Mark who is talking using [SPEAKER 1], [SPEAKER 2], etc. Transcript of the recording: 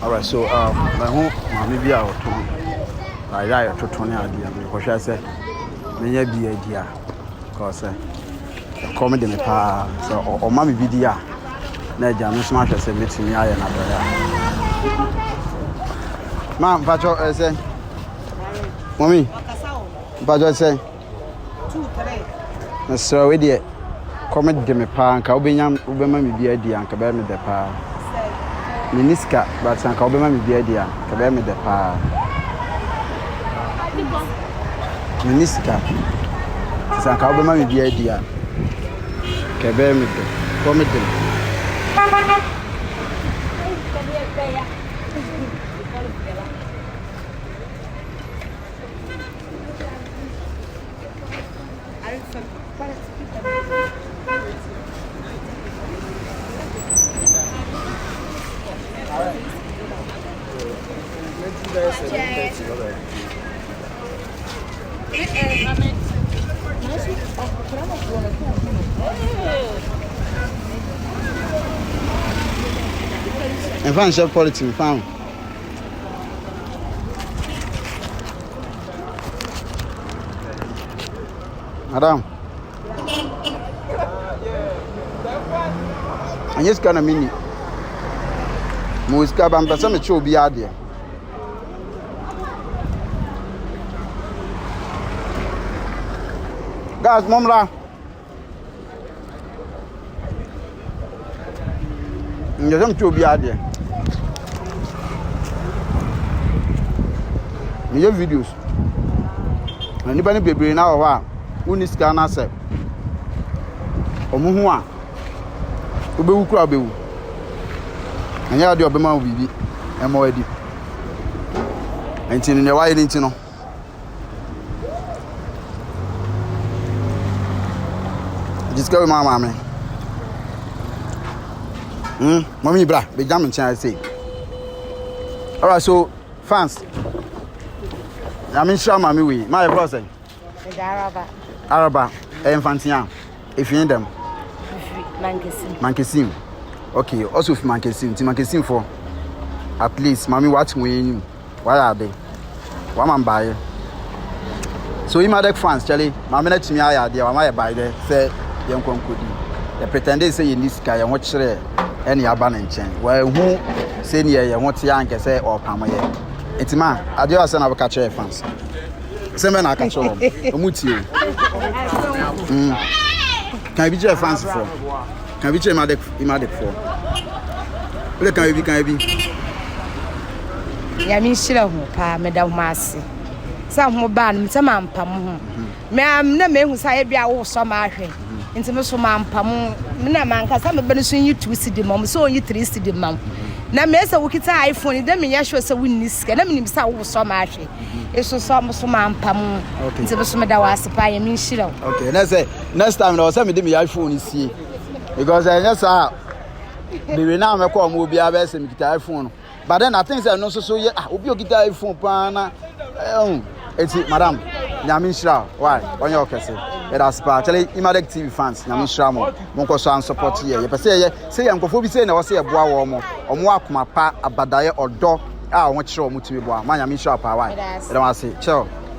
[SPEAKER 1] All right, so my home maybe I to I to Tony idea because I said me be idea because comedy me pa so o ma me bidia na ja me smash say meeting ya na bra ma pacho say mommy pacho say 2 3 so we dey comedy me pa nka obenya obema me bi idea nka be me de pa Miniska, but Sanka Obama be idea, Kabame de Pa. Miniska, Sanka Obama be idea, Kabame de Comedy. And find share politics found. Madam. And just kind of mini. Muska bamba some show be out there. Guys, momla. You some show be out there. Me videos. Anybody be now wa. Uni scanner say. Omo hu a. Obewu kura obewu. Anya ade obema wo bibi. Emo adi. Enti ne wa yiri nti no. Discover mama me. Mommy bra, be jam in chance say. All right, so fans. I'm in sure mommy we. My brother. Araba, Infantian. If you need them. Mankesim. Okay, also if Mankesim for at least mommy watch me. Why are they? One man buy. So Emadek fans, Charlie, my minute to me I idea, I buy there, say young concudi. They pretend they say in this guy and watch any abandoned chain. Well, who say near you want young can say or Pamaye. It's man, I do send our catcher fans. Semen I can show them. Mutu. Can I be your fans for? Can we check Emadek for? What can we be?
[SPEAKER 2] Yamin Shilla, Madame Massy. Some more band, some man pam. Ma'am, no man who say be our summer. Into Musman Pamu, Minaman, some benefit you to see the mom, so you 3 see the mom. Now, Mesa Wikita iPhone, then me Yashua so win this, and I mean, so much. It's so some Pamu. Okay, so Mada was a pie and mean Shilla. Okay, let's say next time I'll send me the iPhone is here because I just the now I call movie best and iPhone. But then I think I know so yeah, I will be a guitar iPhone pana. It's it, madam. Yamin Shra, why? On your case. Let us part. Tell Emadek TV fans, Yamin Shra, Monko San support here. You say, I'm going to say, I was say a boy or more pa, a badaya or dog. I want to show Mutibo, my Yamin Shra, why? I don't want to say, chill.